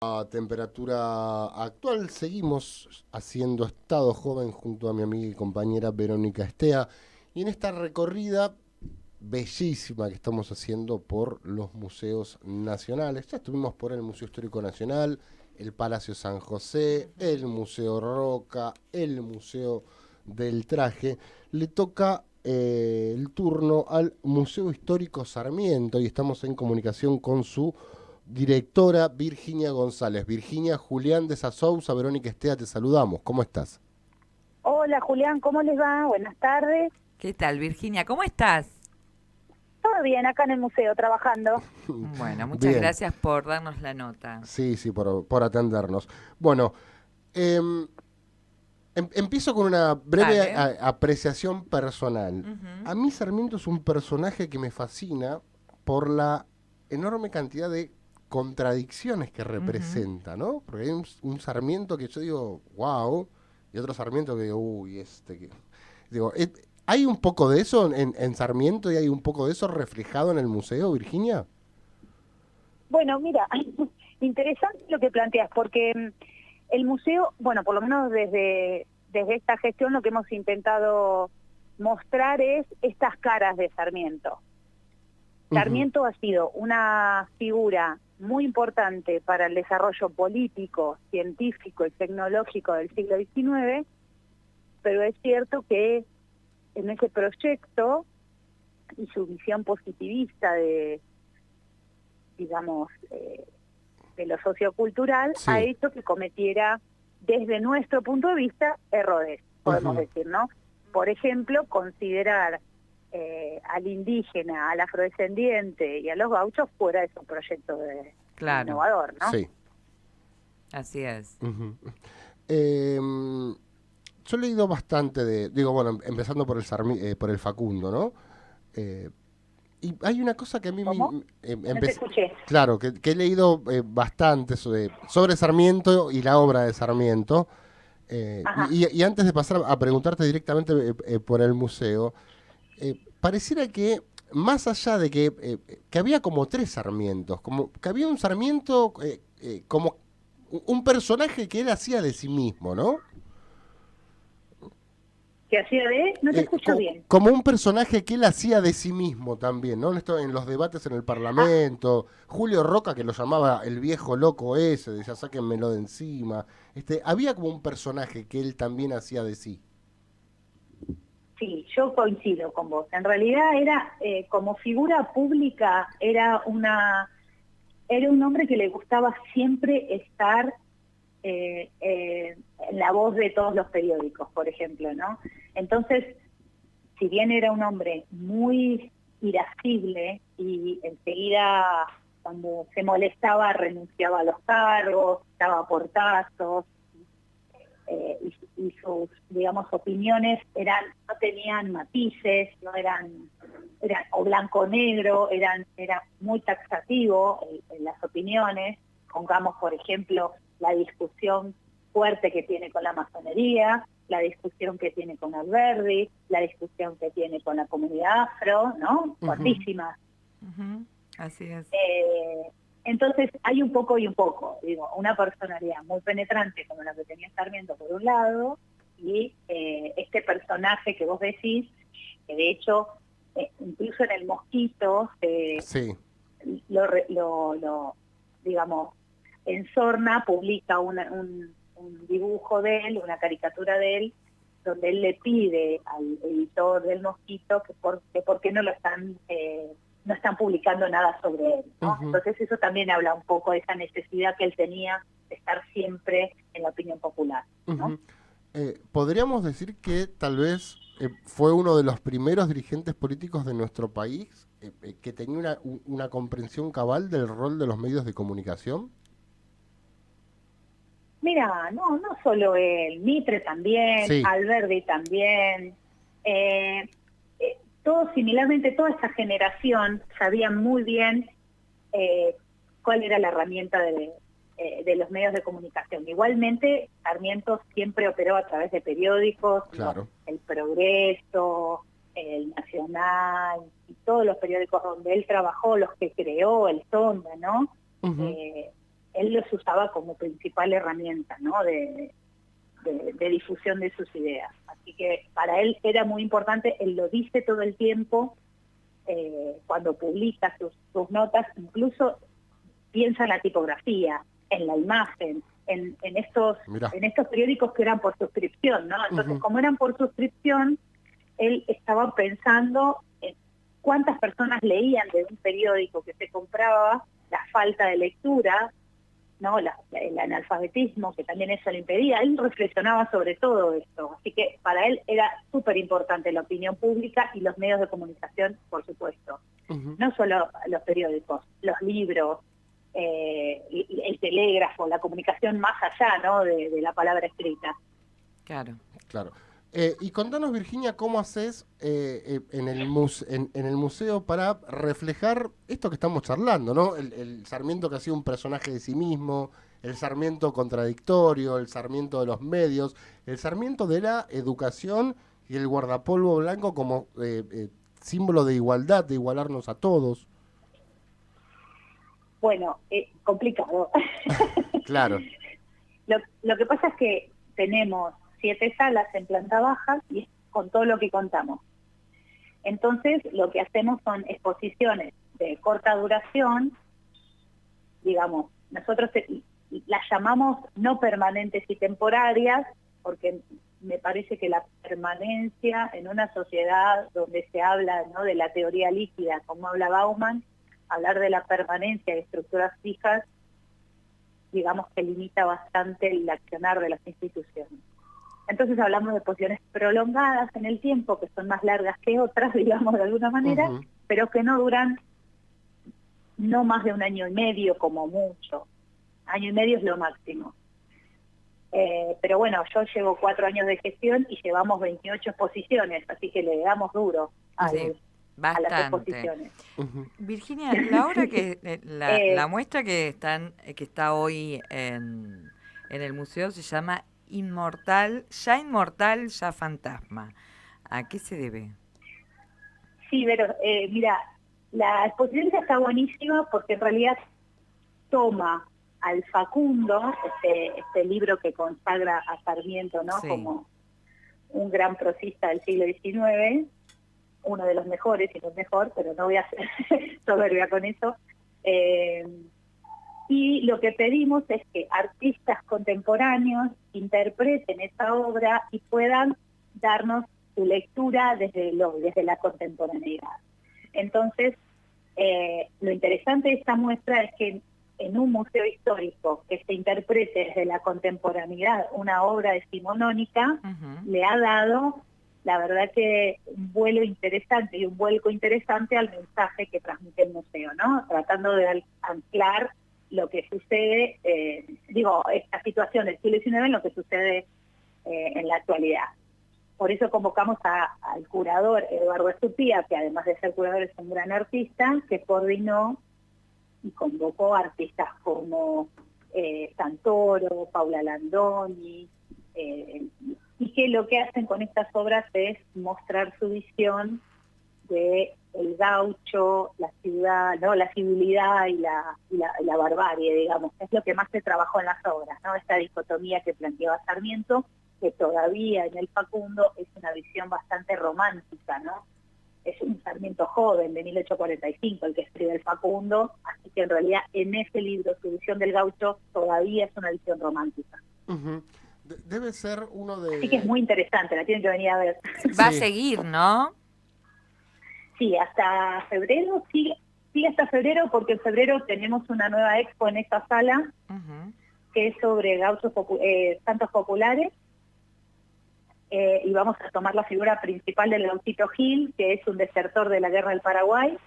A temperatura actual seguimos haciendo estado joven junto a mi amiga y compañera Verónica Estea y en esta recorrida bellísima que estamos haciendo por los museos nacionales. Ya estuvimos por el Museo Histórico Nacional, el Palacio San José, el Museo Roca, el Museo del Traje. Le toca el turno al Museo Histórico Sarmiento y estamos en comunicación con su directora Virginia González. Virginia, Julián de Sasouza, Verónica Estea, te saludamos. ¿Cómo estás? Hola Julián, ¿cómo les va? Buenas tardes. ¿Qué tal, Virginia? ¿Cómo estás? Todo bien, acá en el museo trabajando. Bueno, muchas Bien, gracias por darnos la nota. sí, sí, por atendernos. Bueno, eh, empiezo con una breve Dale. apreciación personal. Ujú, A mí Sarmiento es un personaje que me fascina por la enorme cantidad de contradicciones que ujú. representa, ¿no? Porque hay un Sarmiento que yo digo, wow, y otro Sarmiento que digo, uy, este que... Digo, ¿hay un poco de eso en Sarmiento y hay un poco de eso reflejado en el museo, Virginia? Bueno, mira, interesante lo que planteas, porque el museo, bueno, por lo menos desde esta gestión lo que hemos intentado mostrar es estas caras de Sarmiento. Ujú, Sarmiento ha sido una figura muy importante para el desarrollo político, científico y tecnológico del siglo XIX, pero es cierto que en ese proyecto y su visión positivista de, digamos, de lo sociocultural, ha sí. hecho que cometiera, desde nuestro punto de vista, errores, podemos Ujú, decir, ¿no? Por ejemplo, considerar al indígena, al afrodescendiente y a los gauchos fuera de su proyecto Claro, innovador, ¿no? sí. así es. Ujú. Em, yo he leído bastante de, digo, bueno, empezando por por el Facundo, ¿no? Eh, y hay una cosa que a mí ¿Cómo? No te escuché. claro, que he leído bastante sobre Sarmiento y la obra de Sarmiento. Ajá. Y antes de pasar a preguntarte directamente por el museo, pareciera que más allá de que había como tres Sarmientos, como que había un Sarmiento como un personaje que él hacía de sí mismo, ¿no? ¿Qué hacía de? No te escucho bien. Como un personaje que él hacía de sí mismo también, ¿no? En los debates en el Ah, Parlamento, Julio Roca que lo llamaba el viejo loco ese, decía sáquenmelo de encima. Había como un personaje que él también hacía de sí. sí, yo coincido con vos. En realidad era, como figura pública, era un hombre que le gustaba siempre estar en la voz de todos los periódicos, por ejemplo, ¿no? Entonces, si bien era un hombre muy irascible y enseguida cuando se molestaba renunciaba a los cargos, daba portazos, y sus, digamos, opiniones no tenían matices, no eran o blanco o negro, era muy taxativo en las opiniones. Pongamos, por ejemplo, la discusión fuerte que tiene con la masonería, la discusión que tiene con Alberdi, la discusión que tiene con la comunidad afro, ¿no? Ujú, Fuertísima. Ujú, así es. Eh, entonces hay un poco y un poco, digo, una personalidad muy penetrante como la que tenía Sarmiento por un lado, y este personaje que vos decís, que de hecho, incluso en el Mosquito, sí. digamos, en Sorna publica un dibujo de él, una caricatura de él, donde él le pide al editor del Mosquito que por qué no están publicando nada sobre él, ¿no? Ujú, Entonces eso también habla un poco de esa necesidad que él tenía de estar siempre en la opinión popular, ¿no? ujú. Podríamos decir que tal vez fue uno de los primeros dirigentes políticos de nuestro país que tenía una comprensión cabal del rol de los medios de comunicación. Mira, no solo él, Mitre también, Sí. Alberdi también, eh, todos similarmente, toda esta generación sabía muy bien cuál era la herramienta de los medios de comunicación. Igualmente, Sarmiento siempre operó a través de periódicos, digo, Claro. El Progreso, El Nacional, y todos los periódicos donde él trabajó, los que creó, El Sonda, ¿no? Ujú, Eh, él los usaba como principal herramienta, ¿no? de difusión de sus ideas. Así que para él era muy importante, él lo dice todo el tiempo, cuando publica sus notas, incluso piensa en la tipografía, en la imagen, en estos periódicos que eran por suscripción, ¿no? Entonces, como eran por suscripción, él estaba pensando en cuántas personas leían de un periódico que se compraba, la falta de lectura, ¿no? El analfabetismo, que también eso le impedía. Él reflexionaba sobre todo esto. Así que para él era súper importante la opinión pública y los medios de comunicación, por supuesto. No solo los periódicos, los libros, el telégrafo, la comunicación más allá, ¿no? de la palabra escrita. Claro. Claro. Y contanos, Virginia, ¿cómo haces en el museo para reflejar esto que estamos charlando, ¿no? El Sarmiento que ha sido un personaje de sí mismo, el Sarmiento contradictorio, el Sarmiento de los medios, el Sarmiento de la educación y el guardapolvo blanco como símbolo de igualdad, de igualarnos a todos. Bueno, complicado. Claro. Lo que pasa es que tenemos 7 salas en planta baja y con todo lo que contamos. Entonces, lo que hacemos son exposiciones de corta duración, digamos, nosotros las llamamos no permanentes y temporarias, porque me parece que la permanencia en una sociedad donde se habla, ¿no?, de la teoría líquida, como habla Bauman, hablar de la permanencia de estructuras fijas, digamos que limita bastante el accionar de las instituciones. Entonces hablamos de posiciones prolongadas en el tiempo, que son más largas que otras, digamos de alguna manera, pero que no duran no más de 1 año y medio como mucho. 1 año y medio es lo máximo. Pero bueno, yo llevo 4 años de gestión y llevamos 28 exposiciones, así que le damos duro a las exposiciones. Virginia, la obra que la muestra que está hoy en el museo se llama Inmortal, ya fantasma. ¿A qué se debe? Sí, pero mira, la exposición está buenísima porque en realidad toma al Facundo, este libro que consagra a Sarmiento, ¿no? Sí. Como un gran prosista del siglo XIX, uno de los mejores, y no el mejor, pero no voy a ser soberbia con eso. Y lo que pedimos es que artistas contemporáneos interpreten esta obra y puedan darnos su lectura desde la contemporaneidad. Entonces, lo interesante de esta muestra es que en un museo histórico que se interprete desde la contemporaneidad una obra decimonónica, le ha dado, la verdad, que un vuelo interesante y un vuelco interesante al mensaje que transmite el museo, ¿no? Tratando de anclar lo que sucede, esta situación del siglo XIX en lo que sucede en la actualidad. Por eso convocamos al curador Eduardo Estupía, que además de ser curador es un gran artista, que coordinó y convocó artistas como Santoro, Paula Landoni, y que lo que hacen con estas obras es mostrar su visión de el gaucho, la ciudad, ¿no?, la civilidad y la barbarie, digamos, es lo que más se trabajó en las obras, ¿no? Esta dicotomía que planteaba Sarmiento, que todavía en el Facundo es una visión bastante romántica, ¿no? Es un Sarmiento joven de 1845 el que escribe el Facundo, así que en realidad en ese libro su visión del gaucho todavía es una visión romántica. Debe ser uno de... Así que es muy interesante, la tienen que venir a ver. Va a seguir, ¿no? Sí, hasta febrero, sigue hasta febrero, porque en febrero tenemos una nueva expo en esta sala, que es sobre gauchos santos populares, y vamos a tomar la figura principal del Gauchito Gil, que es un desertor de la Guerra del Paraguay,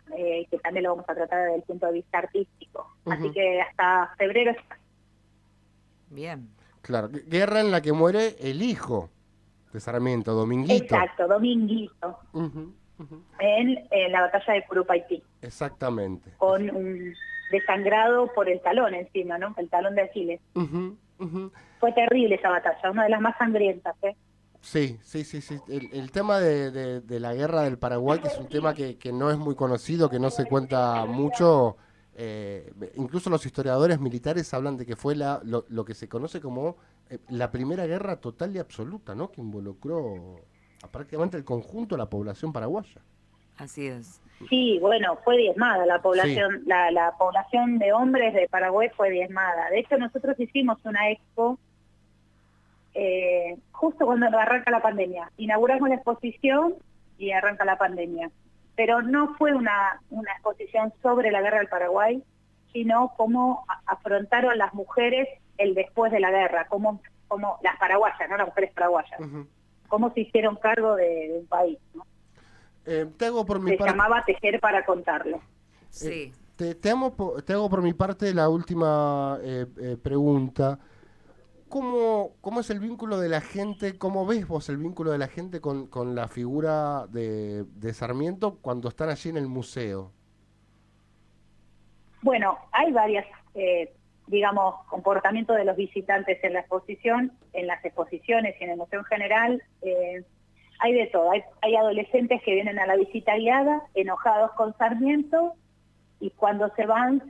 que también lo vamos a tratar desde el punto de vista artístico. Así que hasta febrero está. Bien. Claro, guerra en la que muere el hijo de Sarmiento, Dominguito. Exacto, Dominguito. En la batalla de Curupaytí. Exactamente. Con un desangrado por el talón encima, ¿no? El talón de Aquiles. Fue terrible esa batalla, una de las más sangrientas, ¿eh? Sí. El tema de la guerra del Paraguay, que es un tema que no es muy conocido, que no se cuenta mucho, Incluso los historiadores militares hablan de que fue lo que se conoce como la primera guerra total y absoluta, ¿no? Que involucró a prácticamente el conjunto de la población paraguaya. Así es. Sí, bueno, fue diezmada la población, Sí. la población de hombres de Paraguay fue diezmada. De hecho, nosotros hicimos una expo justo cuando arranca la pandemia. Inauguramos la exposición y arranca la pandemia. Pero no fue una exposición sobre la guerra del Paraguay, sino cómo afrontaron las mujeres el después de la guerra, cómo las paraguayas, no las mujeres paraguayas, cómo se hicieron cargo de un país, ¿no? Te hago por mi Se parte... llamaba Tejer para contarlo. Sí. Te hago por mi parte la última pregunta. ¿Cómo es el vínculo de la gente? ¿Cómo ves vos el vínculo de la gente con la figura de Sarmiento cuando están allí en el museo? Bueno, hay varias, digamos, comportamientos de los visitantes en la exposición, en las exposiciones y en el museo en general. Hay de todo. Hay adolescentes que vienen a la visita guiada, enojados con Sarmiento, y cuando se van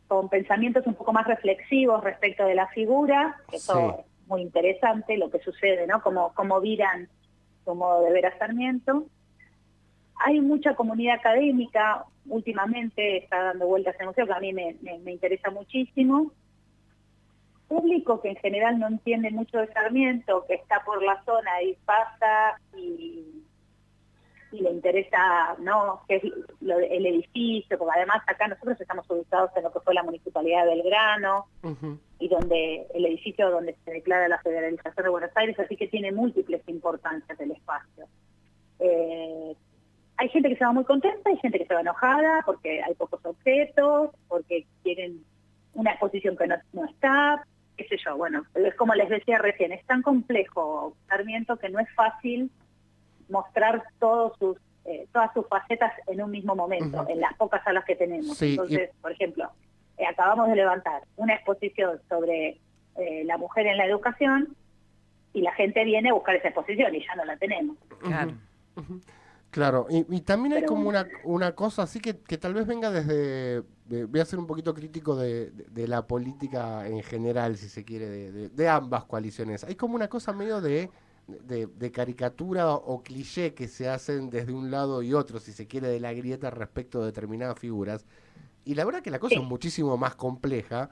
con pensamientos un poco más reflexivos respecto de la figura, que Sí. eso es muy interesante lo que sucede, ¿no? Cómo viran su modo de ver a Sarmiento. Hay mucha comunidad académica, últimamente está dando vueltas en el museo, que a mí me interesa muchísimo. Público que en general no entiende mucho de Sarmiento, que está por la zona y pasa y le interesa, ¿no?, qué es el edificio, porque además acá nosotros estamos ubicados en lo que fue la Municipalidad de Belgrano, y donde el edificio donde se declara la Federalización de Buenos Aires, así que tiene múltiples importancias el espacio. Hay gente que se va muy contenta, hay gente que se va enojada porque hay pocos objetos, porque quieren una exposición que no está, qué sé yo. Bueno, es como les decía recién, es tan complejo Sarmiento que no es fácil mostrar todas sus facetas en un mismo momento, en las pocas salas que tenemos. Sí, Entonces, por ejemplo, acabamos de levantar una exposición sobre la mujer en la educación y la gente viene a buscar esa exposición y ya no la tenemos. Claro. Claro, y también hay Pero como una cosa así que tal vez venga desde, voy a ser un poquito crítico de la política en general, si se quiere, de ambas coaliciones. Hay como una cosa medio de caricatura o cliché que se hacen desde un lado y otro, si se quiere, de la grieta respecto de determinadas figuras. Y la verdad que la cosa es sí. muchísimo más compleja.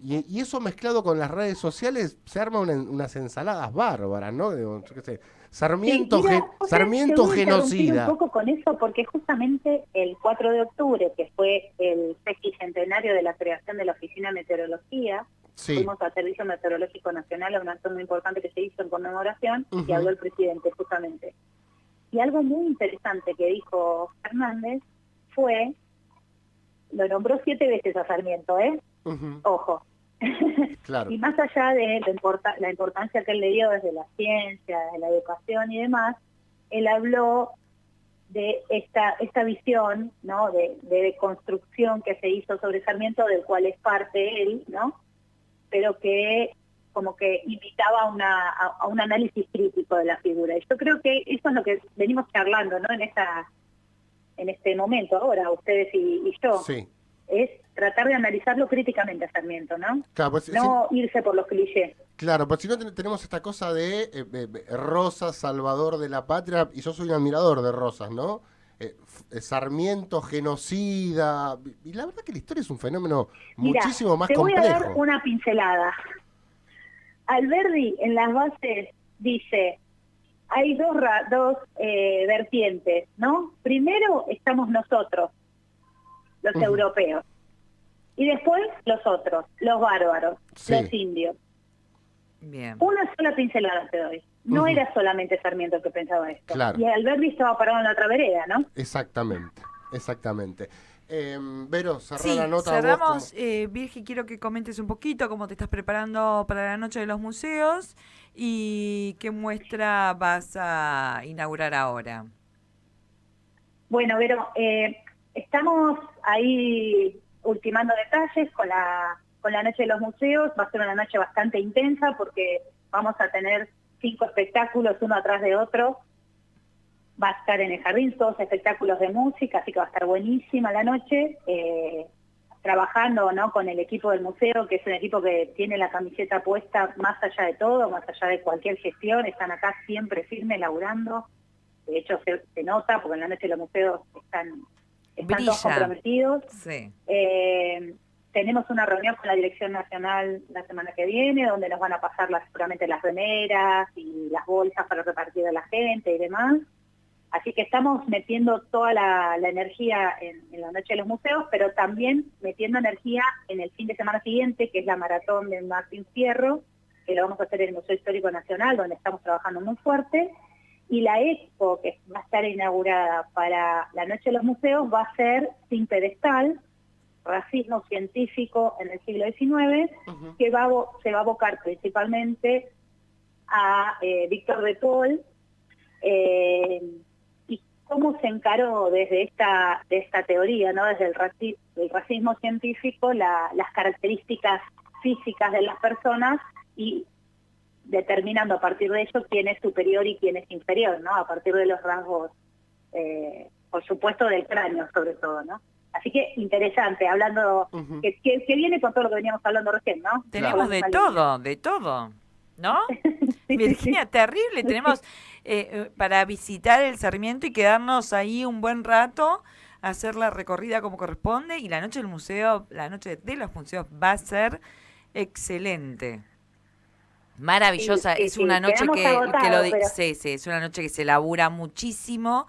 Y eso mezclado con las redes sociales se arma unas ensaladas bárbaras, ¿no? Yo qué sé, Sí, Sarmiento, mira, te Sarmiento voy a interrumpir un genocida. poco con eso, porque justamente el 4 de octubre, que fue el sexticentenario de la creación de la Oficina de Meteorología, Sí. fuimos al Servicio Meteorológico Nacional, a un acto muy importante que se hizo en conmemoración, y Ujú. habló el presidente justamente. Y algo muy interesante que dijo Fernández fue, lo nombró 7 veces a Sarmiento, Ujú. ojo. Claro. Y más allá de la importancia que él le dio desde la ciencia, de la educación y demás, él habló de esta visión, ¿no?, de construcción que se hizo sobre Sarmiento, del cual es parte él, ¿no?, pero que como que invitaba a un análisis crítico de la figura. Y yo creo que eso es lo que venimos charlando, ¿no?, en este momento ahora, ustedes y yo. Sí. Es tratar de analizarlo críticamente a Sarmiento, ¿no? Claro, pues, No irse por los clichés. claro, pues si no tenemos esta cosa de Rosas, salvador de la patria, y yo soy un admirador de Rosas, ¿no? Sarmiento, genocida, y la verdad que la historia es un fenómeno Mira, muchísimo más te voy a dar complejo. una pincelada. Alberdi en las bases dice, hay dos vertientes, ¿no? Primero estamos nosotros, los europeos, y después los otros, los bárbaros, Sí. los indios. Bien. Una sola pincelada te doy. No era solamente Sarmiento el que pensaba esto. Claro. Y Alberdi estaba parado en la otra vereda, ¿no? Exactamente, exactamente. Vero, cerrá la Sí, nota vos como... cerramos. Virgi, quiero que comentes un poquito cómo te estás preparando para la Noche de los Museos y qué muestra vas a inaugurar ahora. Bueno, Vero, estamos ahí ultimando detalles con la Noche de los Museos. Va a ser una noche bastante intensa porque vamos a tener 5 espectáculos uno atrás de otro. va a estar en el jardín, todos espectáculos de música, así que va a estar buenísima la noche, trabajando, ¿no?, con el equipo del museo, que es un equipo que tiene la camiseta puesta más allá de todo, más allá de cualquier gestión, están acá siempre firmes, laburando. De hecho se nota, porque en la noche de los museos están todos comprometidos. Sí. Tenemos una reunión con la Dirección Nacional la semana que viene, donde nos van a pasar seguramente las remeras y las bolsas para repartir a la gente y demás. Así que estamos metiendo toda la energía en la noche de los museos, pero también metiendo energía en el fin de semana siguiente, que es la maratón de Martín Fierro, que lo vamos a hacer en el Museo Histórico Nacional, donde estamos trabajando muy fuerte. Y la expo, que va a estar inaugurada para la noche de los museos, va a ser sin pedestal, racismo científico en el siglo XIX, que se va a abocar principalmente a Víctor de Paul, y cómo se encaró desde esta teoría, ¿no?, desde el racismo científico, las características físicas de las personas y determinando a partir de ello quién es superior y quién es inferior, ¿no?, a partir de los rasgos, por supuesto, del cráneo sobre todo, ¿no? Así que interesante, hablando, que viene con todo lo que veníamos hablando recién, ¿no? Tenemos de todo, ¿no? Sí, Virginia, sí. Terrible, tenemos para visitar el Sarmiento y quedarnos ahí un buen rato, hacer la recorrida como corresponde, y la noche del museo, la noche de los museos va a ser excelente. Maravillosa, es una noche es una noche que se labura muchísimo.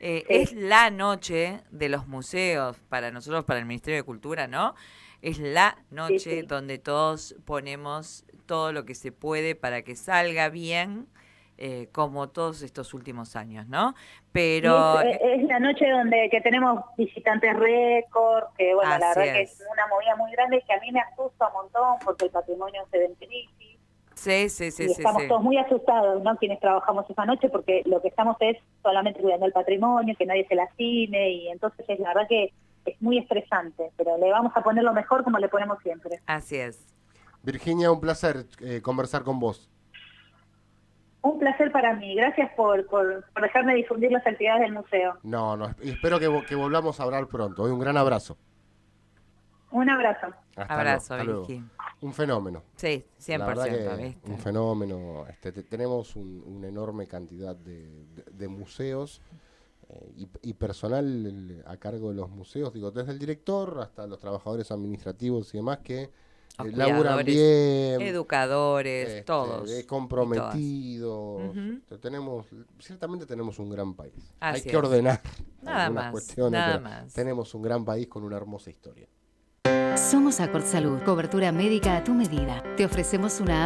Es la noche de los museos para nosotros, para el Ministerio de Cultura, ¿no? Es la noche donde todos ponemos todo lo que se puede para que salga bien, como todos estos últimos años, ¿no? Pero es la noche que tenemos visitantes récord, que bueno, la verdad que es una movida muy grande que a mí me asusta un montón porque el patrimonio se ve en crisis. Sí. Estamos todos muy asustados, ¿no?, quienes trabajamos esa noche, porque lo que estamos es solamente cuidando el patrimonio, que nadie se lastime, y entonces es la verdad que es muy estresante, pero le vamos a poner lo mejor como le ponemos siempre. Así es. Virginia, un placer conversar con vos. Un placer para mí. Gracias por dejarme difundir las actividades del museo. No, espero que volvamos a hablar pronto. Un gran abrazo. Un abrazo. Abrazo, Vicky. Un fenómeno. Sí, 100%. La verdad que un fenómeno. Tenemos una enorme cantidad de museos y personal a cargo de los museos, digo, desde el director hasta los trabajadores administrativos y demás que laburan bien, educadores, todos comprometidos. Ciertamente tenemos un gran país. Así Hay que ordenar algunas cuestiones. Nada más. Tenemos un gran país con una hermosa historia. Somos Accord Salud, cobertura médica a tu medida. Te ofrecemos una